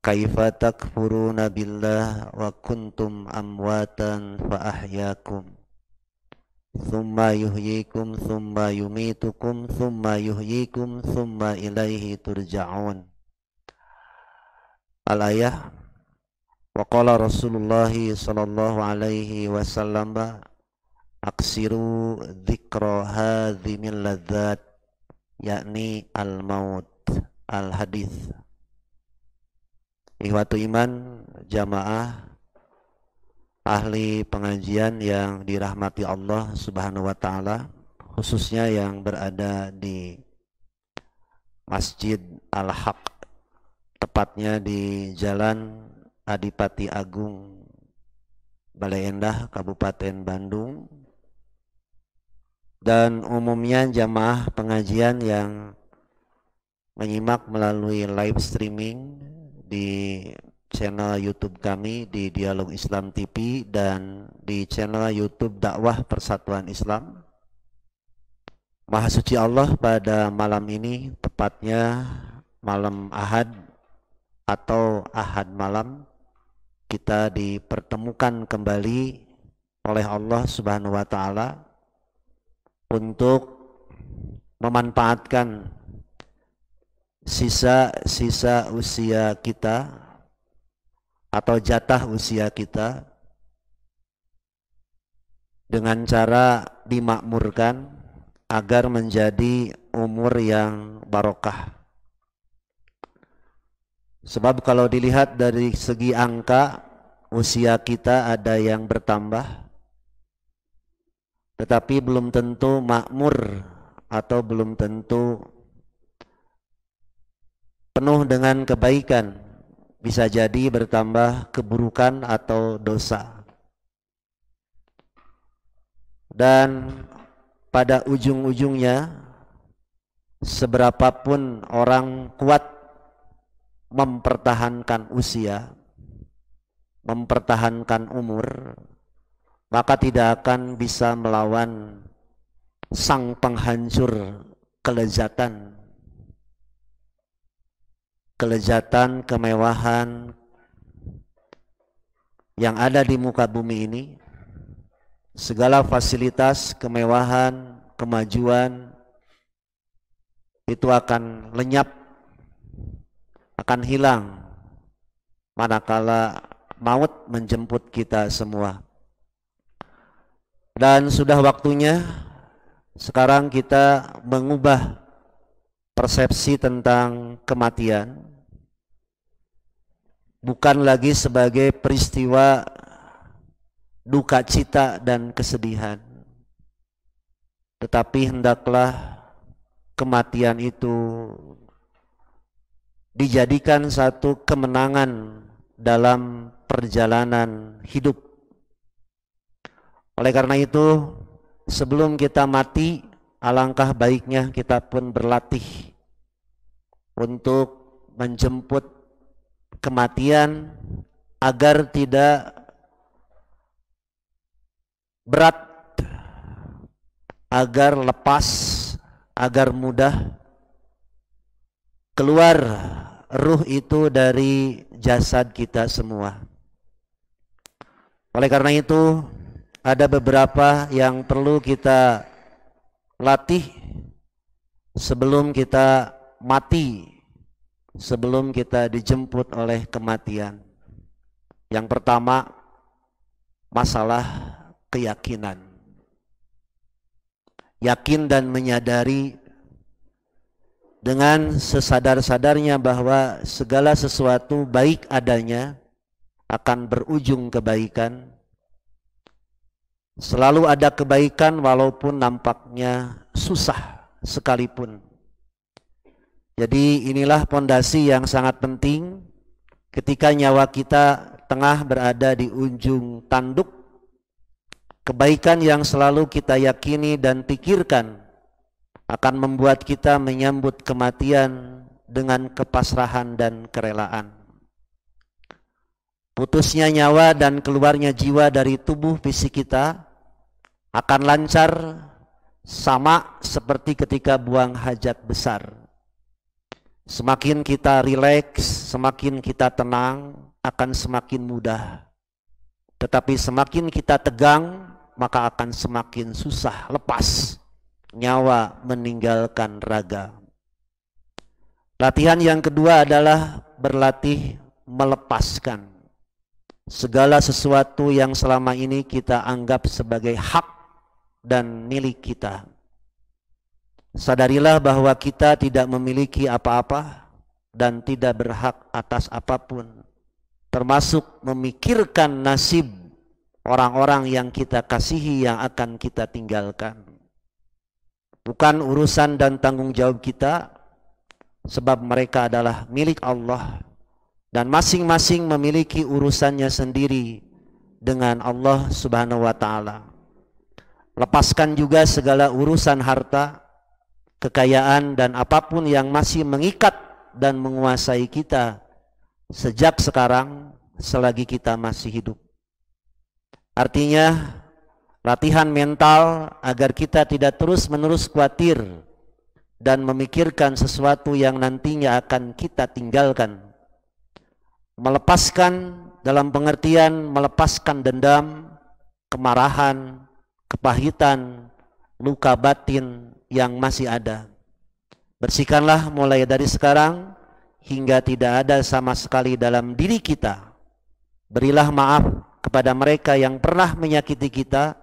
Kaifa takfuruna billah wa kuntum amwatan fa ahyaakum thumma yuhyikum thumma yumitukum thumma yuhyikum thumma ilaihi turja'un. Al-ayah. Wa qala Rasulullah sallallahu alaihi wasallam aksiru dzikra hadzimil ladzat, yakni al-maut. Al-hadis. Ikhwatu iman, jamaah ahli pengajian yang dirahmati Allah Subhanahu wa taala, khususnya yang berada di Masjid Al-Haq, tepatnya di Jalan Adipati Agung, Balai Endah, Kabupaten Bandung, dan umumnya jamaah pengajian yang menyimak melalui live streaming di channel YouTube kami di Dialog Islam TV dan di channel YouTube Dakwah Persatuan Islam. Maha suci Allah, pada malam ini, tepatnya malam Ahad atau Ahad malam, kita dipertemukan kembali oleh Allah Subhanahu wa taala untuk memanfaatkan sisa-sisa usia kita atau jatah usia kita dengan cara dimakmurkan agar menjadi umur yang barokah. Sebab kalau dilihat dari segi angka, usia kita ada yang bertambah, tetapi belum tentu makmur atau belum tentu penuh dengan kebaikan, bisa jadi bertambah keburukan atau dosa. Dan pada ujung-ujungnya, seberapapun orang kuat mempertahankan usia, mempertahankan umur, maka tidak akan bisa melawan sang penghancur kelezatan, kemewahan yang ada di muka bumi ini. Segala fasilitas, kemewahan, kemajuan itu akan lenyap, akan hilang manakala maut menjemput kita semua. Dan sudah waktunya sekarang kita mengubah persepsi tentang kematian, bukan lagi sebagai peristiwa duka cita dan kesedihan, tetapi hendaklah kematian itu dijadikan satu kemenangan dalam perjalanan hidup. Oleh karena itu, sebelum kita mati, alangkah baiknya kita pun berlatih untuk menjemput kematian agar tidak berat, agar lepas, agar mudah keluar ruh itu dari jasad kita semua. Oleh karena itu, ada beberapa yang perlu kita latih sebelum kita mati, sebelum kita dijemput oleh kematian. Yang pertama, masalah keyakinan. Yakin dan menyadari dengan sesadar-sadarnya bahwa segala sesuatu baik adanya akan berujung kebaikan. Selalu ada kebaikan walaupun nampaknya susah sekalipun. Jadi inilah pondasi yang sangat penting ketika nyawa kita tengah berada di ujung tanduk. Kebaikan yang selalu kita yakini dan pikirkan akan membuat kita menyambut kematian dengan kepasrahan dan kerelaan. Putusnya nyawa dan keluarnya jiwa dari tubuh fisik kita akan lancar, sama seperti ketika buang hajat besar. Semakin kita rileks, semakin kita tenang, akan semakin mudah. Tetapi semakin kita tegang, maka akan semakin susah lepas. Nyawa meninggalkan raga. Latihan yang kedua adalah berlatih melepaskan segala sesuatu yang selama ini kita anggap sebagai hak dan milik kita. Sadarilah bahwa kita tidak memiliki apa-apa dan tidak berhak atas apapun, termasuk memikirkan nasib orang-orang yang kita kasihi yang akan kita tinggalkan. Bukan urusan dan tanggung jawab kita, sebab mereka adalah milik Allah dan masing-masing memiliki urusannya sendiri dengan Allah Subhanahu wa taala. Lepaskan juga segala urusan harta, kekayaan dan apapun yang masih mengikat dan menguasai kita sejak sekarang selagi kita masih hidup. Artinya latihan mental agar kita tidak terus-menerus khawatir dan memikirkan sesuatu yang nantinya akan kita tinggalkan. Melepaskan dalam pengertian melepaskan dendam, kemarahan, kepahitan, luka batin yang masih ada. Bersihkanlah mulai dari sekarang hingga tidak ada sama sekali dalam diri kita. Berilah maaf kepada mereka yang pernah menyakiti kita,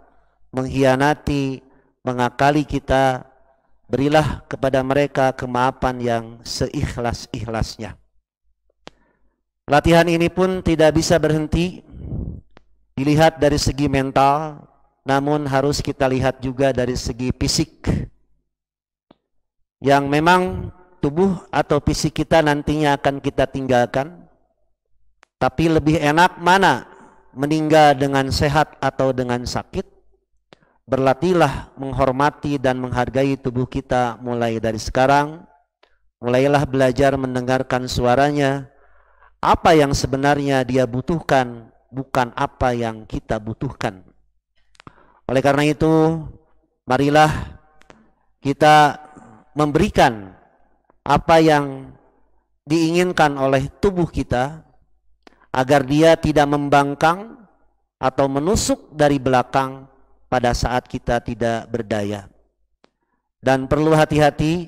mengkhianati, mengakali kita. Berilah kepada mereka kemaafan yang seikhlas-ikhlasnya. Latihan ini pun tidak bisa berhenti dilihat dari segi mental, namun harus kita lihat juga dari segi fisik. Yang memang tubuh atau fisik kita nantinya akan kita tinggalkan. Tapi lebih enak mana? Meninggal dengan sehat atau dengan sakit? Berlatihlah menghormati dan menghargai tubuh kita mulai dari sekarang. Mulailah belajar mendengarkan suaranya. Apa yang sebenarnya dia butuhkan, bukan apa yang kita butuhkan. Oleh karena itu, marilah kita memberikan apa yang diinginkan oleh tubuh kita agar dia tidak membangkang atau menusuk dari belakang pada saat kita tidak berdaya. Dan perlu hati-hati,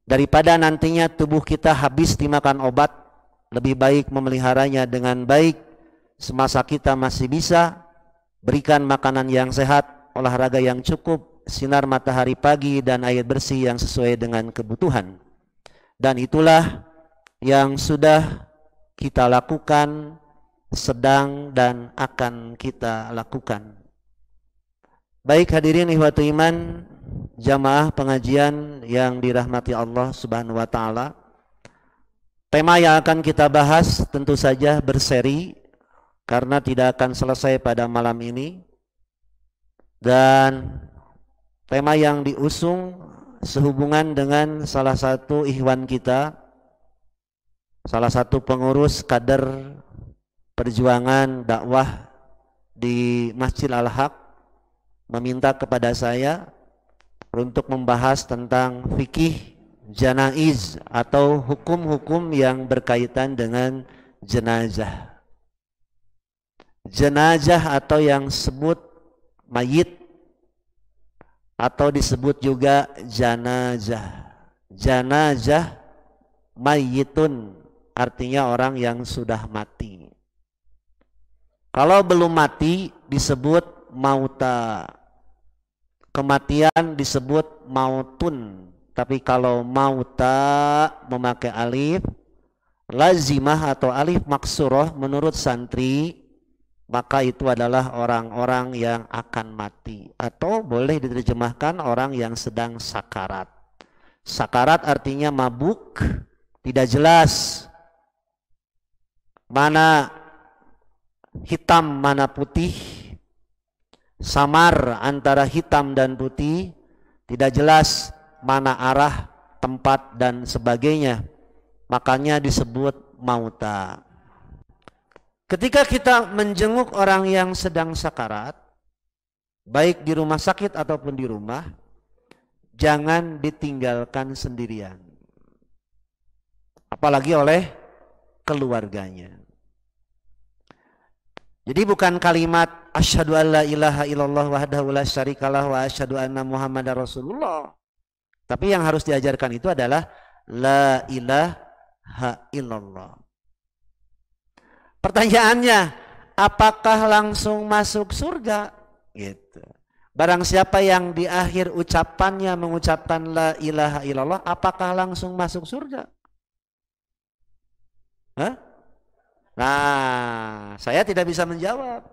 daripada nantinya tubuh kita habis dimakan obat, lebih baik memeliharanya dengan baik semasa kita masih bisa. Berikan makanan yang sehat, olahraga yang cukup, sinar matahari pagi dan air bersih yang sesuai dengan kebutuhan. Dan itulah yang sudah kita lakukan, sedang dan akan kita lakukan. Baik hadirin ikhwatu iman, jamaah pengajian yang dirahmati Allah Subhanahu wa taala. Tema yang akan kita bahas tentu saja berseri karena tidak akan selesai pada malam ini. Dan tema yang diusung sehubungan dengan salah satu ikhwan kita, salah satu pengurus kader perjuangan dakwah di Masjid Al-Haq, meminta kepada saya untuk membahas tentang fikih janaiz atau hukum-hukum yang berkaitan dengan jenazah. Jenazah atau yang sebut mayit atau disebut juga janazah. Janazah mayitun artinya orang yang sudah mati. Kalau belum mati disebut mauta. Kematian disebut mautun. Tapi kalau mauta memakai alif lazimah atau alif maksurah menurut santri, maka itu adalah orang-orang yang akan mati. Atau boleh diterjemahkan orang yang sedang sakarat. Sakarat artinya mabuk, tidak jelas mana hitam mana putih, samar antara hitam dan putih, tidak jelas mana arah, tempat dan sebagainya. Makanya disebut mauta. Ketika kita menjenguk orang yang sedang sakarat, baik di rumah sakit ataupun di rumah, jangan ditinggalkan sendirian. apalagi oleh keluarganya. Jadi bukan kalimat asyhadu alla ilaha illallah wahdahu la syarikalah wa asyhadu anna muhammadar rasulullah. Tapi yang harus diajarkan itu adalah la ilaha illallah. Pertanyaannya, apakah langsung masuk surga? Gitu. Barang siapa yang di akhir ucapannya mengucapkan la ilaha illallah, apakah langsung masuk surga? Hah? Nah, saya tidak bisa menjawab.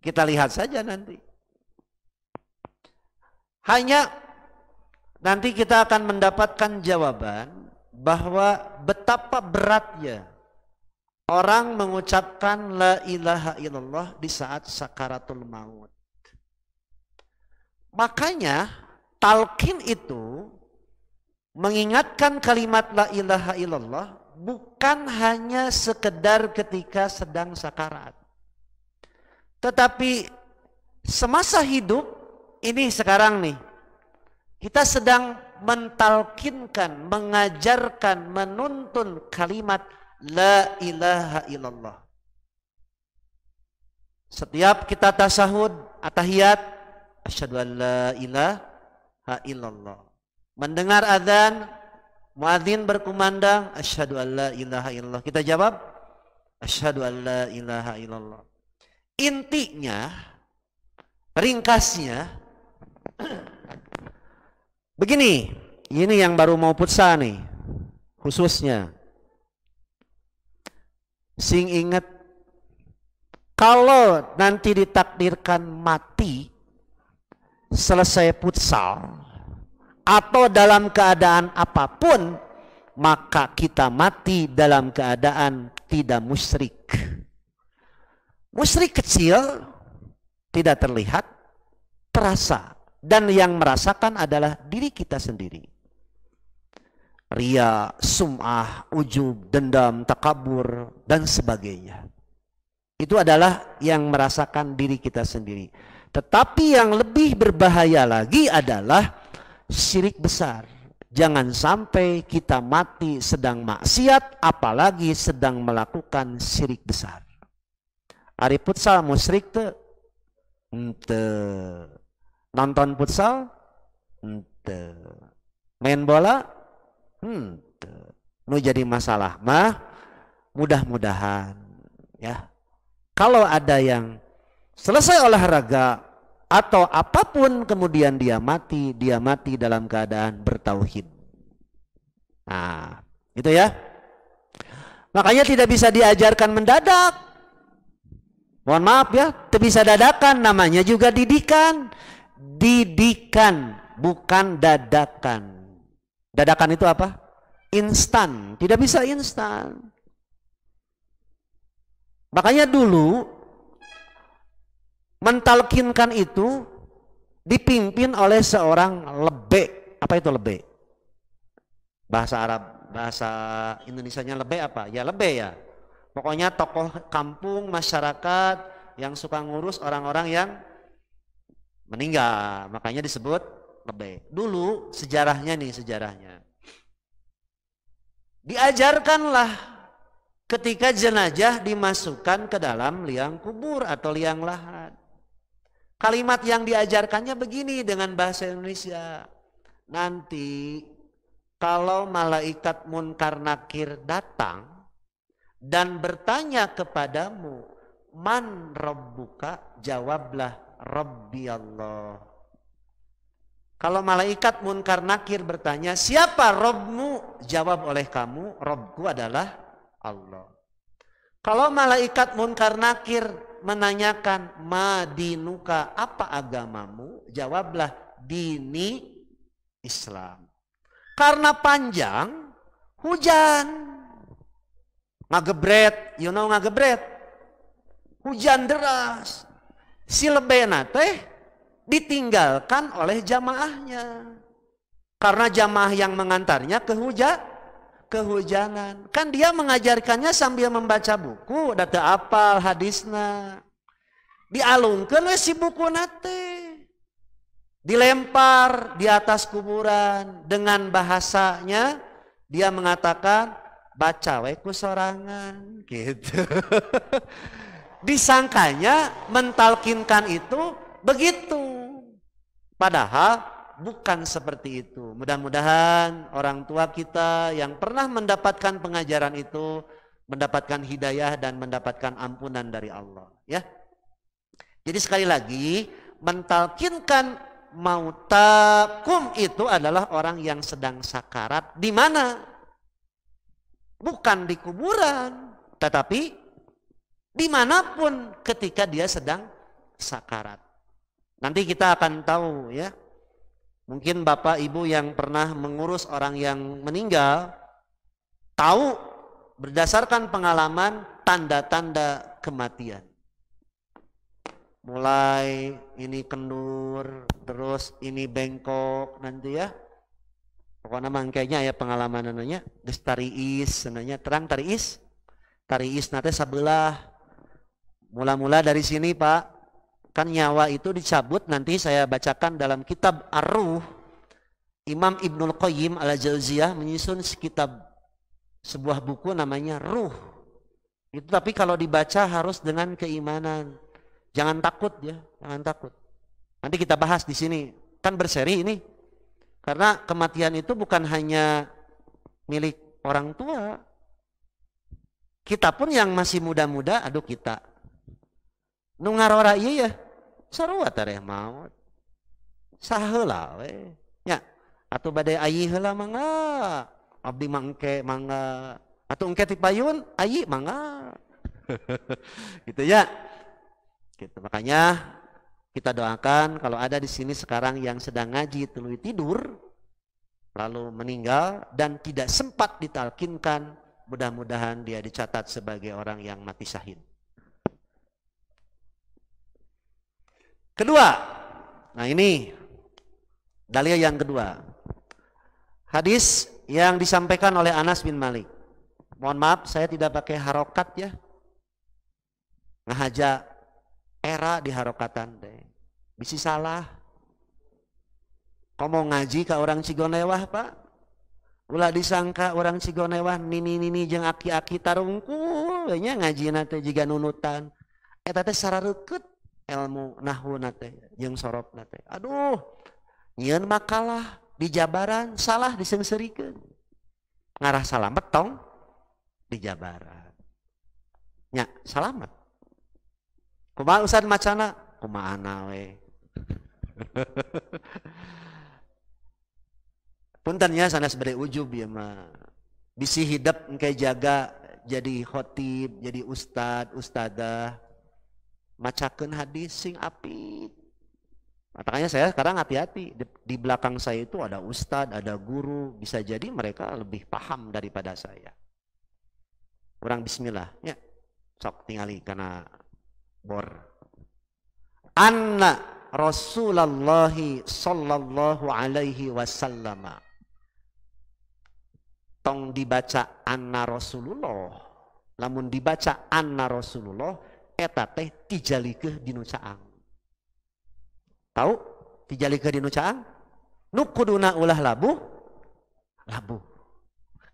Kita lihat saja nanti. Hanya nanti kita akan mendapatkan jawaban bahwa betapa beratnya orang mengucapkan la ilaha illallah di saat sakaratul maut. Makanya talqin itu mengingatkan kalimat la ilaha illallah bukan hanya sekedar ketika sedang sakarat, tetapi semasa hidup ini sekarang nih kita sedang mentalkinkan, mengajarkan, menuntun kalimat la ilaha illallah. Setiap kita tasahud, atahiyat, asyhadu an la ilaha illallah. Mendengar azan, muadzin berkumandang, asyhadu an la ilaha illallah. Kita jawab, asyhadu an la ilaha illallah. Intinya, ringkasnya, begini, ini yang baru mau putsa nih, khususnya. Sing ingat, kalau nanti ditakdirkan mati, selesai futsal, atau dalam keadaan apapun, maka kita mati dalam keadaan tidak musyrik. Musyrik kecil, tidak terlihat, terasa. Dan yang merasakan adalah diri kita sendiri. Ria, sum'ah, ujub, dendam, takabur, dan sebagainya. Itu adalah yang merasakan diri kita sendiri. Tetapi yang lebih berbahaya lagi adalah syirik besar. Jangan sampai kita mati sedang maksiat, apalagi sedang melakukan syirik besar. Ari futsal musyrik tuh, ente. Nonton futsal, ente. Main bola, ente. Nu jadi masalah mah, mudah-mudahan ya. Kalau ada yang selesai olahraga atau apapun kemudian dia mati dalam keadaan bertauhid. Nah, itu ya. Makanya tidak bisa diajarkan mendadak. Mohon maaf ya, tidak bisa dadakan, namanya juga didikan. Didikan, bukan dadakan. Dadakan itu apa? Instan, tidak bisa instan. Makanya dulu mentalkinkan itu dipimpin oleh seorang lebe. Apa itu lebe? Bahasa Arab, bahasa Indonesianya lebe apa? Ya lebe ya. Pokoknya tokoh kampung, masyarakat yang suka ngurus orang-orang yang meninggal. Makanya disebut lebe. Dulu sejarahnya nih, sejarahnya. Diajarkanlah ketika jenazah dimasukkan ke dalam liang kubur atau liang lahat. Kalimat yang diajarkannya begini dengan bahasa Indonesia. Nanti kalau malaikat munkar nakir datang dan bertanya kepadamu, man rabbuka, jawablah Rabbi Allah. Kalau malaikat munkar nakir bertanya, siapa Rabbmu? Jawab oleh kamu, Rabbku adalah Allah. Kalau malaikat munkar nakir menanyakan, ma dinuka, apa agamamu? Jawablah, dini Islam. Karena panjang, hujan. Ngagebret, you know ngagebret? Hujan deras. Si lebena teh ditinggalkan oleh jamaahnya. Karena jamaah yang mengantarnya kehujanan. Kan dia mengajarkannya sambil membaca buku, data apal hadisna. Dialungkeun we si buku nate. Dilempar di atas kuburan dengan bahasanya Dia mengatakan baca we ku sorangan gitu. Disangkanya mentalkinkan itu begitu. Padahal bukan seperti itu. Mudah-mudahan orang tua kita yang pernah mendapatkan pengajaran itu mendapatkan hidayah dan mendapatkan ampunan dari Allah, ya. Jadi sekali lagi, mentalkinkan mautakum itu adalah orang yang sedang sakarat. Di mana? Bukan di kuburan, tetapi dimanapun ketika dia sedang sakarat. Nanti kita akan tahu, ya. Mungkin bapak ibu yang pernah mengurus orang yang meninggal tahu berdasarkan pengalaman tanda-tanda kematian. Mulai ini kendur, terus ini bengkok nanti ya. Pokoknya mangkainya ya pengalaman namanya. Geus tariis namanya, terang tariis. Tariis nate sabelah. Mula-mula dari sini Pak, kan nyawa itu dicabut, nanti saya bacakan dalam kitab Ar-Ruh. Imam Ibnul Qayyim Al-Jauziyah menyusun sebuah buku namanya Ruh. Itu tapi kalau dibaca harus dengan keimanan. Jangan takut ya, jangan takut. Nanti kita bahas di sini, kan berseri ini. Karena kematian itu bukan hanya milik orang tua. Kita pun yang masih muda-muda, aduh kita. Nu ngarora ieu ya, sarua tareh maut. Saheula we. Nya, atuh bade ayi heula mangga. Abdi mangke mangga. Atuh engke ti payun, ayi mangga. Gitu ya. Gitu. Makanya kita doakan kalau ada di sini sekarang yang sedang ngaji tuluy tidur lalu meninggal dan tidak sempat ditalkinkan, mudah-mudahan dia dicatat sebagai orang yang mati syahid. Kedua, nah ini dalil yang kedua. Hadis yang disampaikan oleh Anas bin Malik. Mohon maaf saya tidak pakai harokat ya. Ngahaja era di harokatan deh. Bisi salah. Komo ngaji ke orang Cigonewah Pak. Ulah disangka orang Cigonewah nini jeung aki-aki tarungkul nya ngajina teh jiga nunutan. Eta teh sarareukeut ilmu nahwuna teh jeung sorobna teh. Aduh, nyieun makalah di Jabaran salah disengserikeun. Ngarah salamet tong di Jabaran. Nya salamet. Kumaha Ustaz macana? Kumaha we. Punten ya sanes bade ujub ya mah. Bisi hidup engke jaga jadi khotib, jadi ustad, ustadah. Macakeun hadis sing apik. Makanya saya sekarang hati-hati. Di belakang saya itu ada ustad, ada guru, bisa jadi mereka lebih paham daripada saya. Orang bismillah ya. Sok tingali kana bor. Anna Rasulullah sallallahu alaihi wasallam. Tong dibaca anna Rasulullah. Lamun dibaca anna Rasulullah eta teh tijalikeun dinu caang. Tahu? Tijalikeun dinu caang? Nu kuduna ulah labuh. Labuh.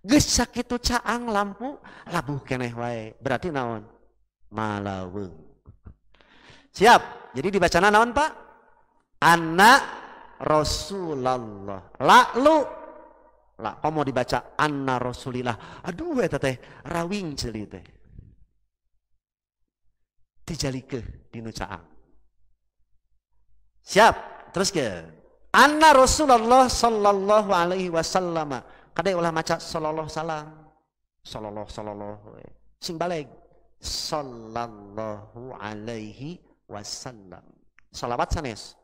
Geus sakitu caang lampu labuh keneh wae. Berarti naon? Malaweung. Siap. Jadi dibacana naon Pak? Anna Rasulullah. Lalu lah komo dibaca anna Rasulillah. Aduh eta teh rawing ceuli teh. Tijalikeun dinu caang. Siap. Terus ke anna Rasulullah sallallahu alaihi wasallam. Kade ulah maca sallallahu salam. Sallallahu sing baleg. Sallallahu alaihi wasallam. Salawat sanes.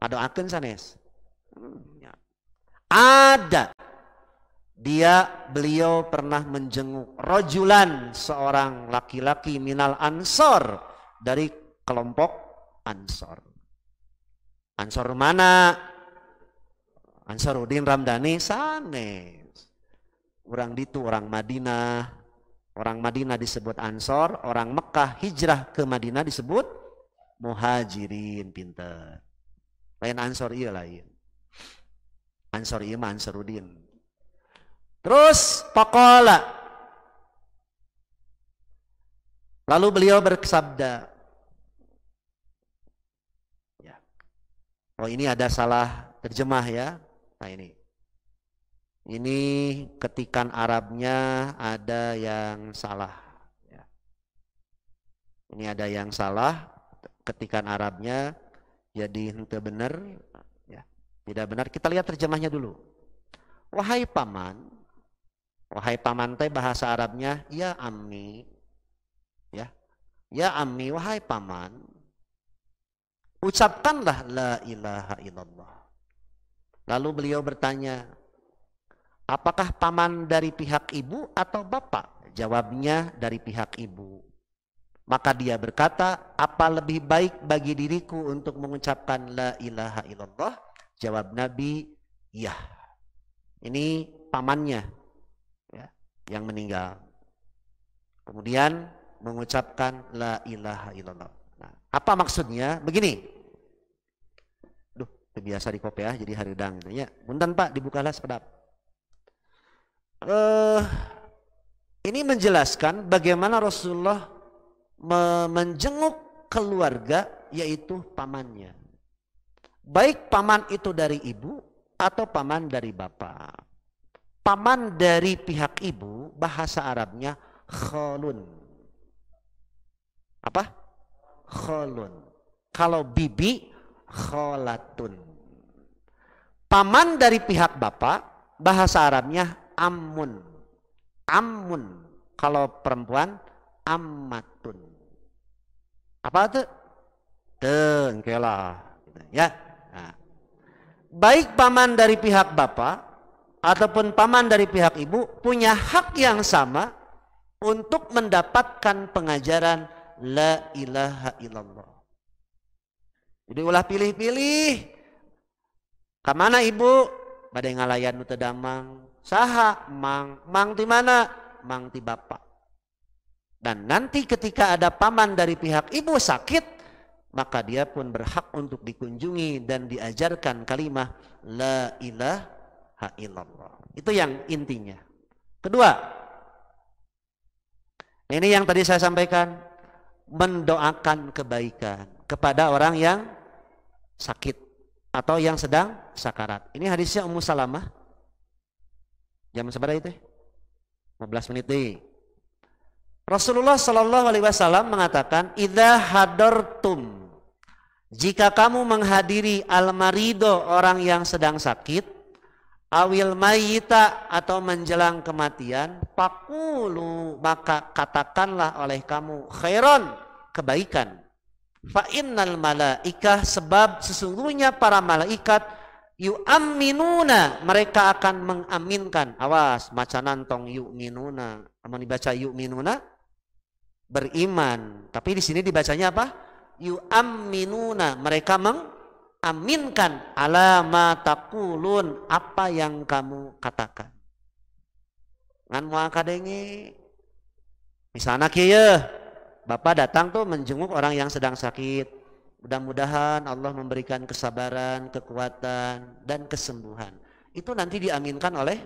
Adoakeun sanes. Ada. Beliau pernah menjenguk rojulan, seorang laki-laki minal ansor, dari kelompok ansor. Ansor mana? Ansaruddin Ramdhani sanes. Orang ditu orang Madinah. Orang Madinah disebut ansor, orang Mekah hijrah ke Madinah disebut muhajirin. Pinter. Lain ansor iya lain. Ansor iya mah Ansaruddin. Terus faqala, lalu beliau bersabda, ya. Oh ini ada salah terjemah ya. Nah ini ketikan Arabnya ada yang salah. Ya. Ini ada yang salah, ketikan Arabnya jadi henteu benar, ya. Tidak benar. Kita lihat terjemahnya dulu. Wahai paman teh bahasa Arabnya ya ammi, ya, ya ammi, wahai paman, ucapkanlah la ilaha illallah. Lalu beliau bertanya, apakah paman dari pihak ibu atau bapak? Jawabnya dari pihak ibu. Maka dia berkata, apa lebih baik bagi diriku untuk mengucapkan la ilaha illallah? Jawab Nabi, ya. Ini pamannya, ya, yang meninggal. Kemudian mengucapkan la ilaha illallah. Nah, apa maksudnya? Begini. Duh, biasa di kopi ya, jadi haridang gitu ya. Punten Pak, dibukalah sepedap. Ini menjelaskan bagaimana Rasulullah menjenguk keluarga, yaitu pamannya. Baik paman itu dari ibu atau paman dari bapak. Paman dari pihak ibu bahasa Arabnya khalun. Apa? Khalun. Kalau bibi khalatun. Paman dari pihak bapak bahasa Arabnya ammun. Ammun. Kalau perempuan ammatun. Apa itu? Tengkelah. Ya. Nah. Baik paman dari pihak bapak ataupun paman dari pihak ibu punya hak yang sama untuk mendapatkan pengajaran la ilaha illallah. Jadi ulah pilih-pilih. Kamana ibu? Badai ngalayan nu teu damang. Saha? Mang ti mana? Mang ti bapak. Dan nanti ketika ada paman dari pihak ibu sakit, maka dia pun berhak untuk dikunjungi dan diajarkan kalimat la ilaha illallah. Itu yang intinya. Kedua, ini yang tadi saya sampaikan, mendoakan kebaikan kepada orang yang sakit atau yang sedang sakarat. Ini hadisnya Ummu Salamah. Jam seberapa itu? 15 menit deh. Rasulullah Shallallahu Alaihi Wasallam mengatakan, idza hadartum, jika kamu menghadiri al-marido, orang yang sedang sakit, awil mayyita, atau menjelang kematian, faqulu, maka katakanlah oleh kamu khairon, kebaikan. Fa innal malaikah, sebab sesungguhnya para malaikat yu'amminuna, mereka akan mengaminkan. Awas, macanan tong yu'minuna. Amun dibaca yu'minuna beriman, tapi di sini dibacanya apa? Yu'amminuna, mereka mengaminkan ala ma taqulun, apa yang kamu katakan. Ngan moal kadenge misalnya kieu, Bapak datang tuh menjenguk orang yang sedang sakit. Mudah-mudahan Allah memberikan kesabaran, kekuatan, dan kesembuhan. Itu nanti diaminkan oleh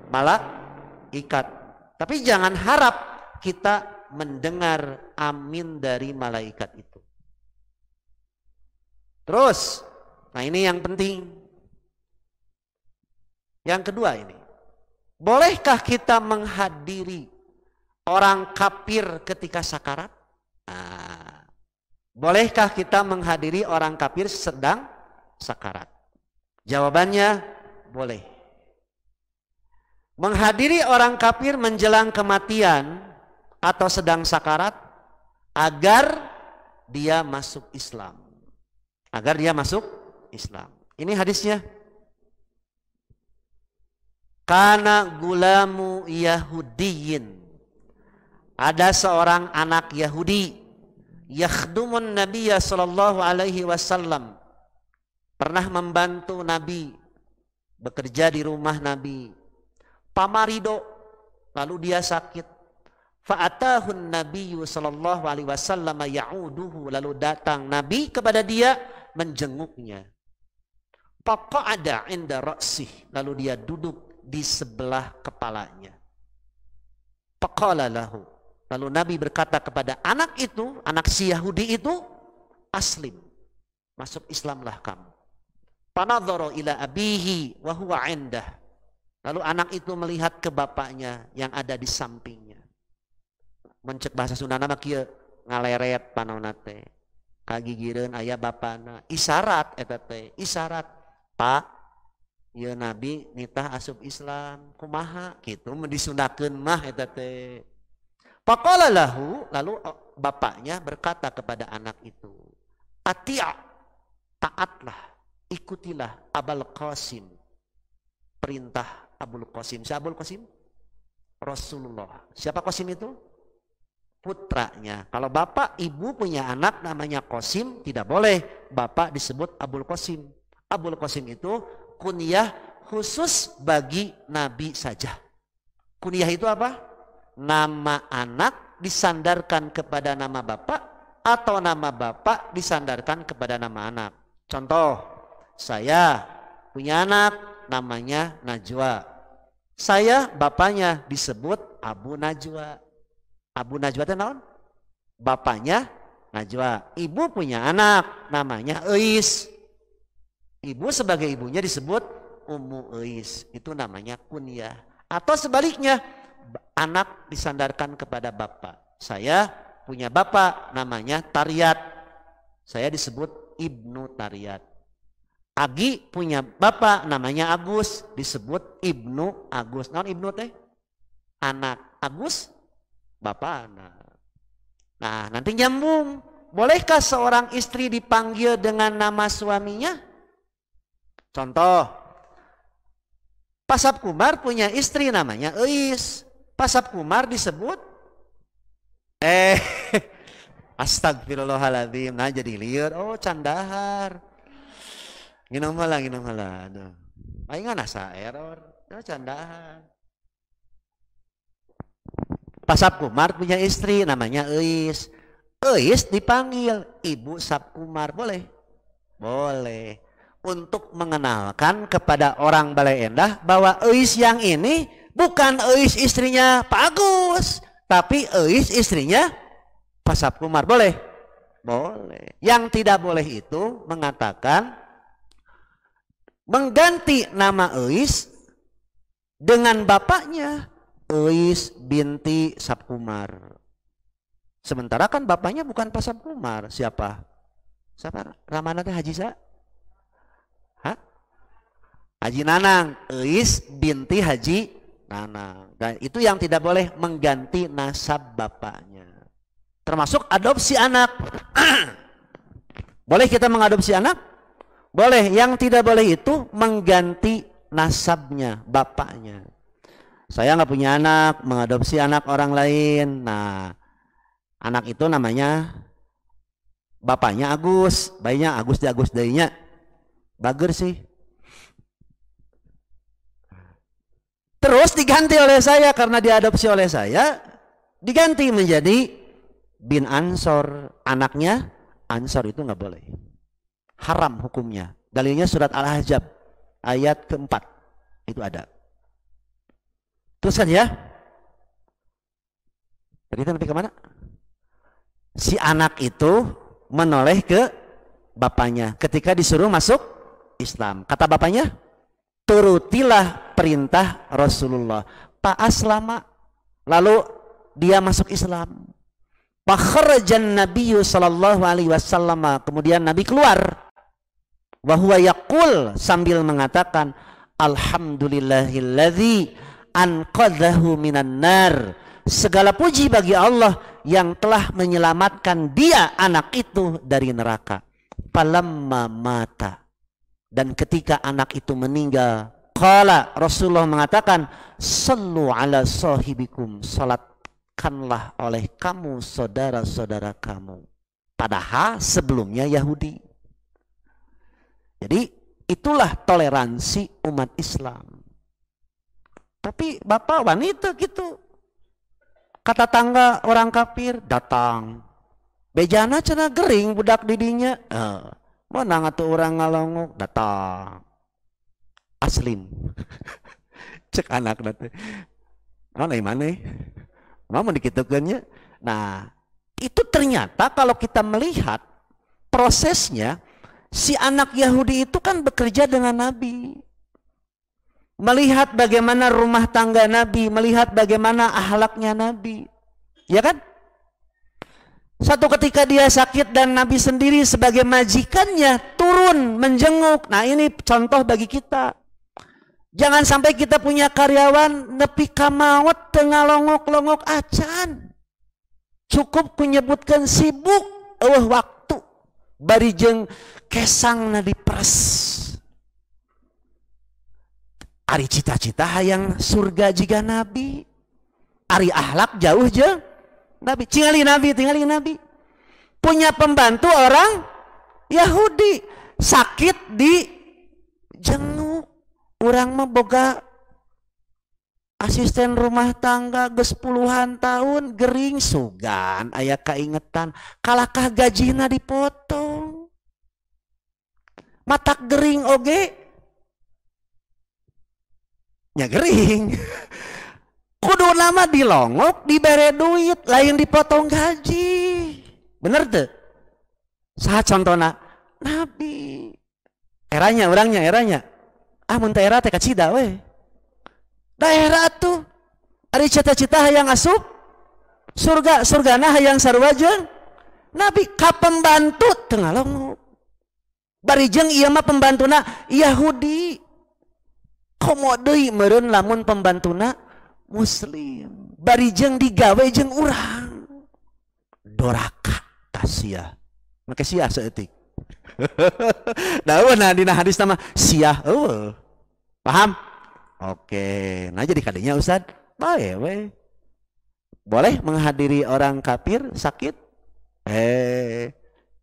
malaikat. Tapi jangan harap kita mendengar amin dari malaikat itu. Terus, nah ini yang penting. Yang kedua ini, bolehkah kita menghadiri orang kafir ketika sakarat? Nah, bolehkah kita menghadiri orang kafir sedang sakarat? Jawabannya boleh. Menghadiri orang kafir menjelang kematian atau sedang sakarat agar dia masuk Islam. Agar dia masuk Islam. Ini hadisnya. Kana gulamu Yahudiyin. Ada seorang anak Yahudi, yakhdumun Nabiyya sallallahu alaihi wasallam, pernah membantu Nabi, bekerja di rumah Nabi. Pamarido, lalu dia sakit. Fa'atahun Nabiyyu sallallahu alaihi wasallam ya'uduhu, lalu datang Nabi kepada dia menjenguknya. Faqa'ada 'inda ra'sih, lalu dia duduk di sebelah kepalanya. Faqala lahu. Lalu Nabi berkata kepada anak itu, anak si Yahudi itu, aslim. Masuk Islamlah kamu. Panadhara ila abihi wa huwa indah. Lalu anak itu melihat ke bapaknya yang ada di sampingnya. Mencek bahasa Sunda nama kieu ngaleret panaonna teh. Kagigireun aya bapana. Isyarat eta teh, isyarat. Pak, ieu Nabi nitah asup Islam, kumaha kitu disundakeun mah eta teh. Faqala lahu, lalu bapaknya berkata kepada anak itu, "Ati', taatlah, ikutilah Abul Qasim." Perintah Abul Qasim. Siapa Abul Qasim? Rasulullah. Siapa Qasim itu? Putranya. Kalau bapak ibu punya anak namanya Qasim, tidak boleh bapak disebut Abul Qasim. Abul Qasim itu kunyah khusus bagi Nabi saja. Kunyah itu apa? Nama anak disandarkan kepada nama bapak atau nama bapak disandarkan kepada nama anak. Contoh, saya punya anak namanya Najwa. Saya bapaknya disebut Abu Najwa. Abu Najwa itu naon? Bapaknya Najwa. Ibu punya anak namanya Eis. Ibu sebagai ibunya disebut Ummu Eis. Itu namanya kunyah. Atau sebaliknya, anak disandarkan kepada bapak. Saya punya bapak namanya Taryat. Saya disebut Ibnu Taryat. Agi punya bapak namanya Agus, disebut Ibnu Agus. Non Ibnu teh anak, Agus bapak anak. Nah, nanti nyambung. Bolehkah seorang istri dipanggil dengan nama suaminya? Contoh, Pasab Kumar punya istri namanya Eis. Pasab Kumar disebut astagfirullahaladzim. Nah jadi liur. Oh candahar. Ginum malah. Aduh. Aing asa error. Oh candahar. Pasab Kumar punya istri namanya Eis. Eis dipanggil Ibu Sab Kumar. Boleh? Boleh. Untuk mengenalkan kepada orang Balai Endah bahwa Eis yang ini bukan Eis istrinya Pak Agus, tapi Eis istrinya Pak Sab Kumar. Boleh? Boleh. Yang tidak boleh itu mengatakan mengganti nama Eis dengan bapaknya, Eis binti Sab Kumar. Sementara kan bapaknya bukan Pak Sab Kumar. Siapa? Siapa? Ramana teh Haji Sa? Hah? Haji Nanang. Eis binti Haji Nanang. Dan itu yang tidak boleh mengganti nasab bapaknya. Termasuk adopsi anak. Boleh kita mengadopsi anak? Boleh. Yang tidak boleh itu mengganti nasabnya, bapaknya. Saya nggak punya anak, mengadopsi anak orang lain. Nah, anak itu namanya bapaknya Agus, bayinya Agus di Agus dayanya. Bager sih. Terus diganti oleh saya karena diadopsi oleh saya, diganti menjadi bin Ansor. Anaknya Ansor itu nggak boleh. Haram hukumnya. Dalilnya surat Al-Ahzab ayat keempat. Itu ada. Teruskan ya. Tadi kita sampai kemana? Si anak itu menoleh ke bapaknya ketika disuruh masuk Islam. Kata bapaknya, turutilah perintah Rasulullah. Pak aslama. Lalu dia masuk Islam. Pak kharajan Nabi sallallahu alaihi wasallam. Kemudian Nabi keluar. Wa huwa yaqul, sambil mengatakan, alhamdulillahilladzi anqadhahu minan nar. Segala puji bagi Allah yang telah menyelamatkan dia, anak itu, dari neraka. Falamma mata. Dan ketika anak itu meninggal, qala, Rasulullah mengatakan, sallu ala sahibikum, salatkanlah oleh kamu saudara-saudara kamu. Padahal sebelumnya Yahudi. Jadi itulah toleransi umat Islam. Tapi bapak wanita gitu. Kata tangga orang kafir datang. Bejana cenah gering budak didinya. Mana ngatu orang ngalongok datang. Aslim. Cek anak nanti. Oh, mana? Mau dikitukannya. Nah, itu ternyata kalau kita melihat prosesnya, si anak Yahudi itu kan bekerja dengan Nabi. Melihat bagaimana rumah tangga Nabi, melihat bagaimana akhlaknya Nabi. Ya kan? Satu ketika dia sakit dan Nabi sendiri sebagai majikannya turun menjenguk. Nah, ini contoh bagi kita. Jangan sampai kita punya karyawan nepi ka maot tengah longok-longok acan. Cukup menyebutkan sibuk waktu bari jeung kesangna diperes. Ari cita-cita hayang surga jiga Nabi. Ari ahlak jauh jeung Nabi. Tingali Nabi. Punya pembantu orang Yahudi. Sakit di jenguk. Urang mah boga asisten rumah tangga geus puluhan tahun gering sugan aya kaingetan kalakah gajina dipotong. Matak gering oge nya gering. Kudu nama dilongok dibere duit lain dipotong gaji. Bener tuh? Saha contohna? Nabi. Eranya. Mun teh era teh kacida we. Daerah tuh ari cita-cita hayang asup surgana hayang sarua jeung Nabi ka pembantu teu ngalongok. Bari jeung ieu mah pembantuna Yahudi. Komo deui meureun lamun pembantuna muslim. Bari jeung digawe jeung urang. Doraka tasia. Make sia saeutik. Nah, dina hadis nama siah eueuh. Paham? Oke. Nah jadi kadinya Ustaz, bae we. Boleh menghadiri orang kafir sakit?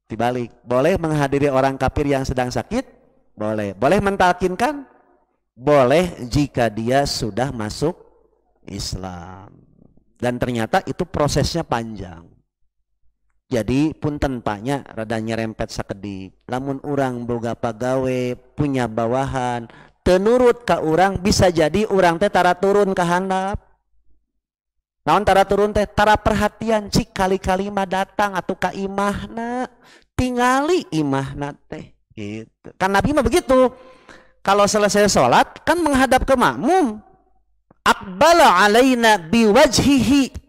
Dibalik. Boleh menghadiri orang kafir yang sedang sakit? Boleh. Boleh mentalkinkan? Boleh jika dia sudah masuk Islam. Dan ternyata itu prosesnya panjang. Jadi punten paknya rada nyerempet sakedik. Lamun urang boga pagawe punya bawahan tenurut ka urang bisa jadi urang teh tara turun ka handap. Naon tara turun teh tara perhatian cik kali-kali mah datang atuh ka imahna tingali imahna teh gitu. Kan Nabi mah begitu. Kalau selesai sholat kan menghadap ke makmum. Aqbala alaina biwajhihi.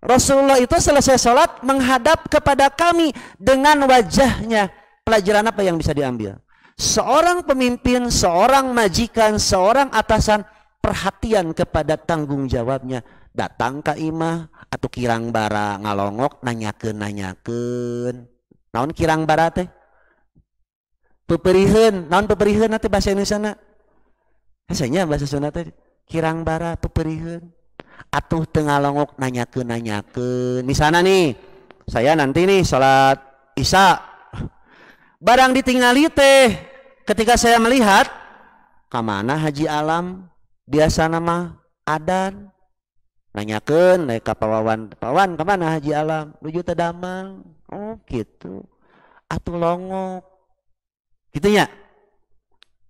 Rasulullah itu selesai sholat menghadap kepada kami dengan wajahnya. Pelajaran apa yang bisa diambil? Seorang pemimpin, seorang majikan, seorang atasan perhatian kepada tanggung jawabnya. Datang ke imah atau kirang bara ngalongok nanyakeun. Naon kirang bara teh? Peperiheun. Naon peperiheun teh bahasa Indonesia na? Hasanya bahasa Sunda teh kirang bara peperiheun. Atuh tengah longok nanyakeun. Misalnya nih, saya nanti nih sholat Isya. Barang ditinggali teh, ketika saya melihat, kamana Haji Alam? Biasa nama adan. Nanyakeun, naik ka pawawan kamana Haji Alam? Nuju teh Damang. Oh gitu. Atuh longok. Gitu nya.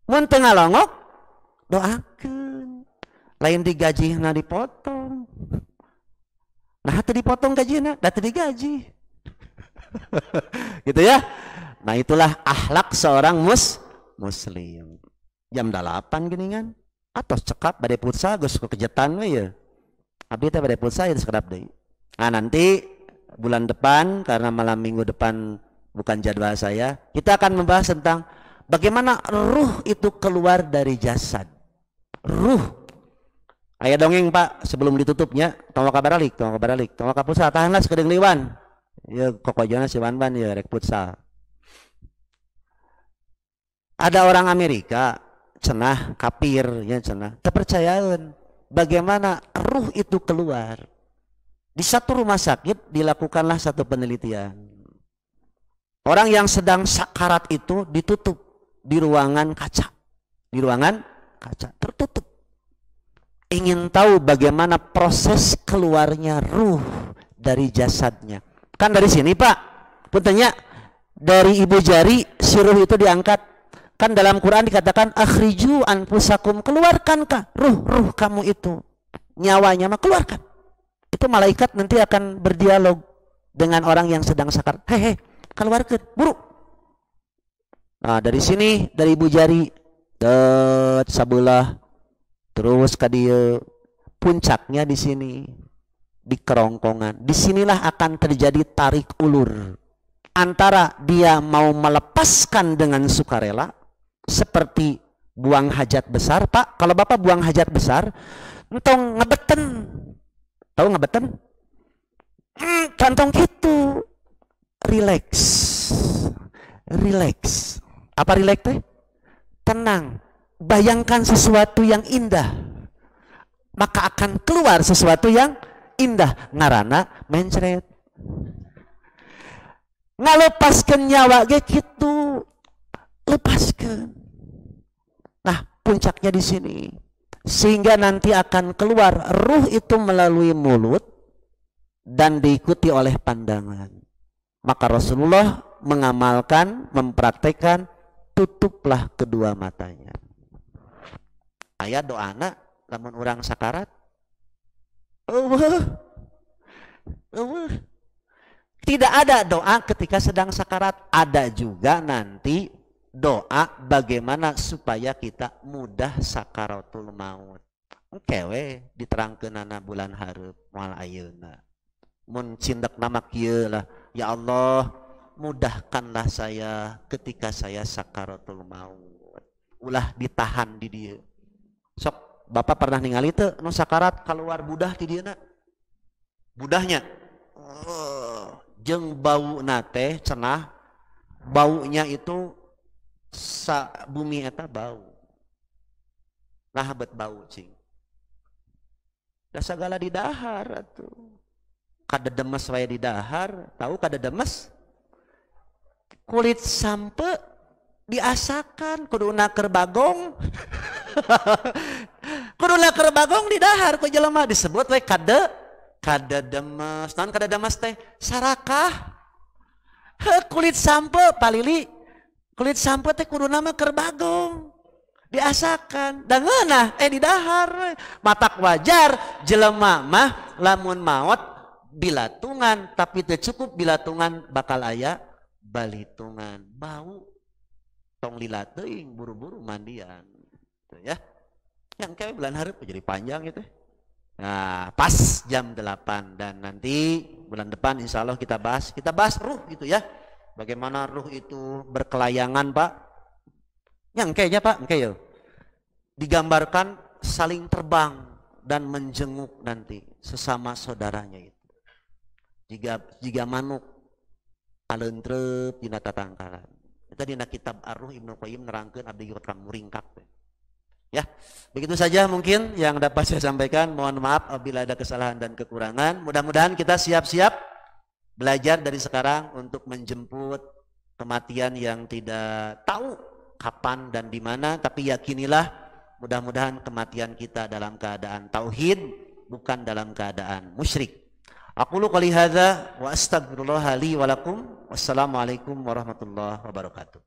Mun tengah longok, doakeun. Lain digaji na dipotong. Nah teu dipotong gajina, da teu digaji. Gitu ya. Nah itulah akhlak seorang muslim. Jam 8 geuningan atos cekap bade pulsa geus kekejetan we ya. Abdi teh bade pulsa ya sekedap deui. Nah nanti bulan depan karena malam minggu depan bukan jadwal saya, kita akan membahas tentang bagaimana ruh itu keluar dari jasad. Ruh. Aya dongeng Pak sebelum ditutupnya, tong kabaralik, tong kapusa tahanlah sakedeung liwan. Ya kokojana si Wanban ya rek futsal. Ada orang Amerika cenah kafir ya cenah. Kepercayaan bagaimana ruh itu keluar. Di satu rumah sakit dilakukanlah satu penelitian. Orang yang sedang sakarat itu ditutup di ruangan kaca. Di ruangan kaca tertutup. Ingin tahu bagaimana proses keluarnya ruh dari jasadnya. Kan dari sini Pak, puntennya dari ibu jari si ruh itu diangkat Kan dalam Quran dikatakan akhriju anfusakum, keluarkankah ruh kamu itu, nyawanya mah keluarkan. Itu malaikat nanti akan berdialog dengan orang yang sedang sakaraat. Hei, keluarkan, buru. Nah, dari sini, dari ibu jari sabelah terus ke dia, puncaknya di sini, di kerongkongan. Disinilah akan terjadi tarik ulur antara dia mau melepaskan dengan sukarela, seperti buang hajat besar. Pak, kalau Bapak buang hajat besar, entong ngebeten. Tahu ngebeten? Kantong gitu. Relax. Apa relax teh? Tenang. Bayangkan sesuatu yang indah, maka akan keluar sesuatu yang indah. Ngarana mencret. Ngalepaskan nyawa ge gitu. Lepaskan. Nah, puncaknya di sini. Sehingga nanti akan keluar ruh itu melalui mulut dan diikuti oleh pandangan. Maka Rasulullah mengamalkan, mempraktekkan, tutuplah kedua matanya. Aya doana lamun urang sakarat. Tidak ada doa ketika sedang sakarat. Ada juga nanti doa bagaimana supaya kita mudah sakaratul maut. Kewe diterangkeunana bulan hareup moal ayeuna. Mun cindak nama kieu lah, ya Allah, mudahkanlah saya ketika saya sakaratul maut. Ulah ditahan di dieu. Sok Bapak pernah ningali teu nu sakarat keluar budah ti dieuna? Budahnya jeung bauna teh cenah, baunya itu bumi eta bau. Nah bet bau cing. Da sagala di dahar atuh. Kada demes wae di dahar, tahu kada demes? Kulit sampe diasakan kuduna keur bagong. Kuduna keur bagong di dahar ku jelema disebut we kada demes. Naon kada demes teh? Sarakah. Kulit sampe palili. Kulit sampe teh kuduna mah keur bagong. Diasakan. Da ngeunah di dahar. Matak wajar jelema mah lamun maot bilatungan, tapi teu cukup bilatungan bakal aya balitungan. Bau. Tong lila teuing buru-buru mandian. Tuh ya. Yang kayak bulan hareup jadi panjang itu. Nah, pas jam 8 dan nanti bulan depan insya Allah kita bahas ruh gitu ya. Bagaimana ruh itu berkelayangan, Pak? Yang kayaknya Pak, kayak digambarkan saling terbang dan menjenguk nanti sesama saudaranya itu. Jika manuk palentrep dina tatangkalan. Itu dina kitab Ar-Ruh Ibnu Qayyim nerangkeun abdi geus muringkak. Ya, begitu saja mungkin yang dapat saya sampaikan. Mohon maaf apabila ada kesalahan dan kekurangan. Mudah-mudahan kita siap-siap belajar dari sekarang untuk menjemput kematian yang tidak tahu kapan dan di mana, tapi yakinilah mudah-mudahan kematian kita dalam keadaan tauhid, bukan dalam keadaan musyrik. Aqulu qouli hadza wa astaghfirullah li wa lakum. Wassalamualaikum warahmatullahi wabarakatuh.